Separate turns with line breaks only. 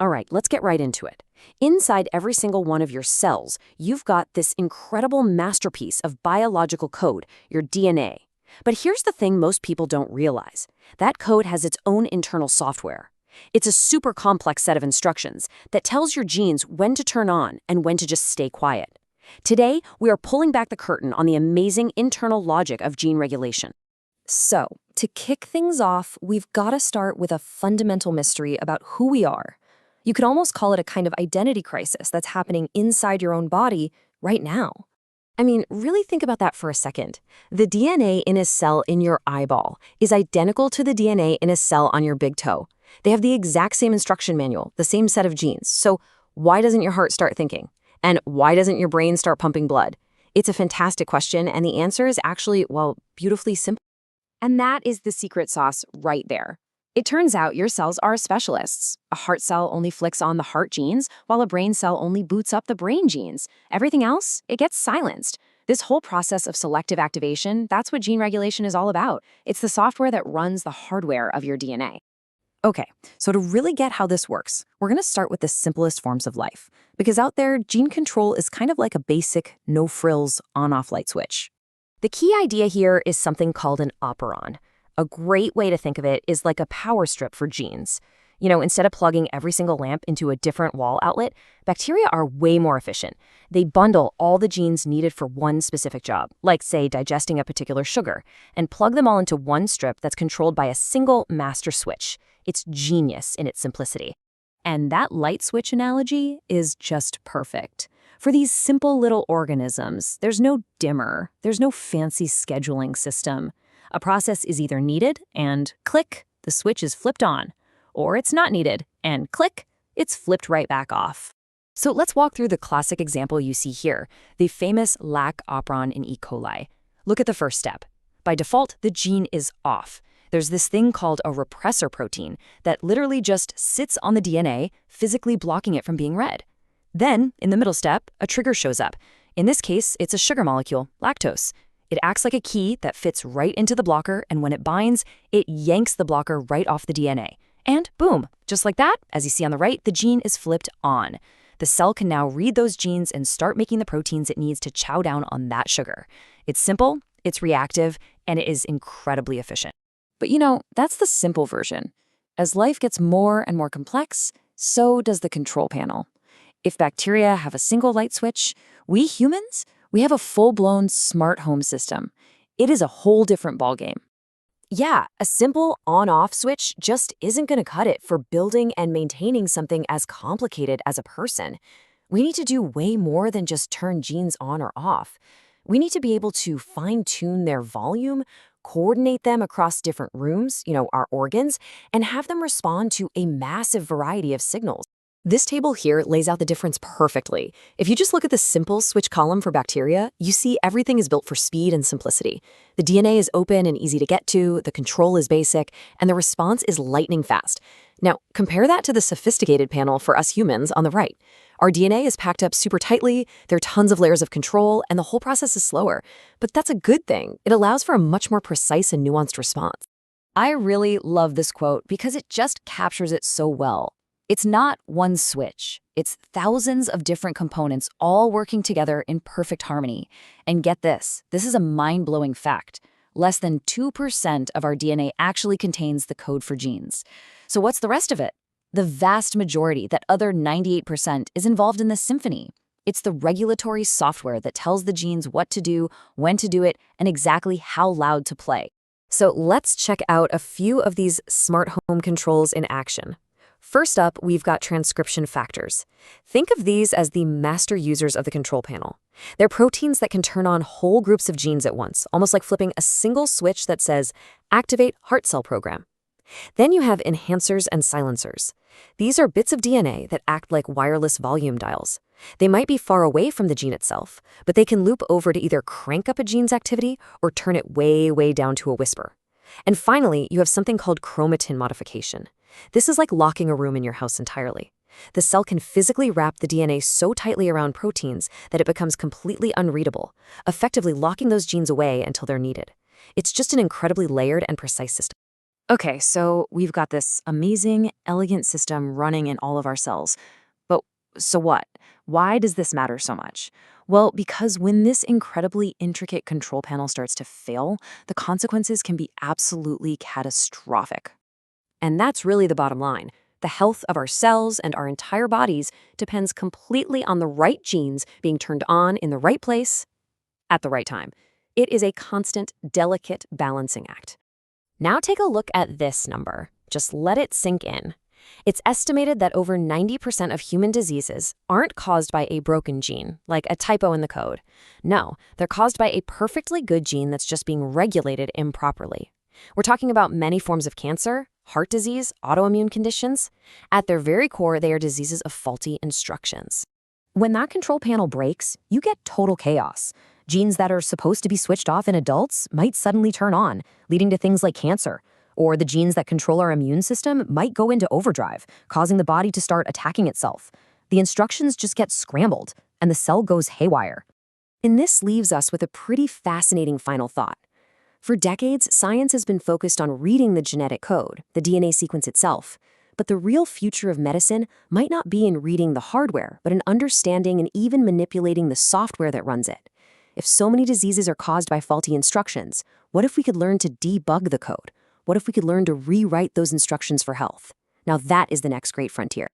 All right, let's get right into it. Inside every single one of your cells, you've got this incredible masterpiece of biological code, your DNA. But here's the thing most people don't realize. That code has its own internal software. It's a super complex set of instructions that tells your genes when to turn on and when to just stay quiet. Today, we are pulling back the curtain on the amazing internal logic of gene regulation.
So, to kick things off, we've got to start with a fundamental mystery about who we are. You could almost call it a kind of identity crisis that's happening inside your own body right now.
I mean, really think about that for a second. The DNA in a cell in your eyeball is identical to the DNA in a cell on your big toe. They have the exact same instruction manual, the same set of genes. So why doesn't your heart start thinking? And why doesn't your brain start pumping blood? It's a fantastic question, and the answer is actually, well, beautifully simple.
And that is the secret sauce right there. It turns out your cells are specialists. A heart cell only flicks on the heart genes, while a brain cell only boots up the brain genes. Everything else, it gets silenced. This whole process of selective activation, that's what gene regulation is all about. It's the software that runs the hardware of your DNA.
Okay, so to really get how this works, we're going to start with the simplest forms of life. Because out there, gene control is kind of like a basic, no-frills, on-off light switch.
The key idea here is something called an operon. A great way to think of it is like a power strip for genes. Instead of plugging every single lamp into a different wall outlet, bacteria are way more efficient. They bundle all the genes needed for one specific job, like, say, digesting a particular sugar, and plug them all into one strip that's controlled by a single master switch. It's genius in its simplicity. And that light switch analogy is just perfect. For these simple little organisms, there's no dimmer, there's no fancy scheduling system. A process is either needed, and click, the switch is flipped on, or it's not needed, and click, it's flipped right back off. So let's walk through the classic example you see here, the famous lack operon in E. coli. Look at the first step. By default, the gene is off. There's this thing called a repressor protein that literally just sits on the DNA, physically blocking it from being read. Then, in the middle step, a trigger shows up. In this case, it's a sugar molecule, lactose. It acts like a key that fits right into the blocker, and when it binds, it yanks the blocker right off the DNA. And boom, just like that, as you see on the right, the gene is flipped on. The cell can now read those genes and start making the proteins it needs to chow down on that sugar. It's simple, it's reactive, and it is incredibly efficient.
But that's the simple version. As life gets more and more complex, so does the control panel. If bacteria have a single light switch, we humans, we have a full-blown smart home system. It is a whole different ballgame.
Yeah, a simple on-off switch just isn't going to cut it for building and maintaining something as complicated as a person. We need to do way more than just turn genes on or off. We need to be able to fine-tune their volume, coordinate them across different rooms, our organs, and have them respond to a massive variety of signals. This table here lays out the difference perfectly. If you just look at the simple switch column for bacteria, you see everything is built for speed and simplicity. The DNA is open and easy to get to, the control is basic, and the response is lightning fast. Now, compare that to the sophisticated panel for us humans on the right. Our DNA is packed up super tightly, there are tons of layers of control, and the whole process is slower. But that's a good thing. It allows for a much more precise and nuanced response.
I really love this quote because it just captures it so well. It's not one switch. It's thousands of different components all working together in perfect harmony. And get this is a mind-blowing fact. Less than 2% of our DNA actually contains the code for genes. So what's the rest of it? The vast majority, that other 98%, is involved in the symphony. It's the regulatory software that tells the genes what to do, when to do it, and exactly how loud to play.
So let's check out a few of these smart home controls in action. First up, we've got transcription factors. Think of these as the master users of the control panel. They're proteins that can turn on whole groups of genes at once, almost like flipping a single switch that says, activate heart cell program. Then you have enhancers and silencers. These are bits of DNA that act like wireless volume dials. They might be far away from the gene itself, but they can loop over to either crank up a gene's activity or turn it way, way down to a whisper. And finally, you have something called chromatin modification. This is like locking a room in your house entirely. The cell can physically wrap the DNA so tightly around proteins that it becomes completely unreadable, effectively locking those genes away until they're needed. It's just an incredibly layered and precise system.
Okay, so we've got this amazing, elegant system running in all of our cells. But so what? Why does this matter so much? Well, because when this incredibly intricate control panel starts to fail, the consequences can be absolutely catastrophic.
And that's really the bottom line. The health of our cells and our entire bodies depends completely on the right genes being turned on in the right place at the right time. It is a constant, delicate balancing act. Now take a look at this number. Just let it sink in. It's estimated that over 90% of human diseases aren't caused by a broken gene, like a typo in the code. No, they're caused by a perfectly good gene that's just being regulated improperly. We're talking about many forms of cancer, heart disease, autoimmune conditions. At their very core, they are diseases of faulty instructions. When that control panel breaks, you get total chaos. Genes that are supposed to be switched off in adults might suddenly turn on, leading to things like cancer. Or the genes that control our immune system might go into overdrive, causing the body to start attacking itself. The instructions just get scrambled, and the cell goes haywire. And this leaves us with a pretty fascinating final thought. For decades, science has been focused on reading the genetic code, the DNA sequence itself. But the real future of medicine might not be in reading the hardware, but in understanding and even manipulating the software that runs it. If so many diseases are caused by faulty instructions, what if we could learn to debug the code? What if we could learn to rewrite those instructions for health? Now that is the next great frontier.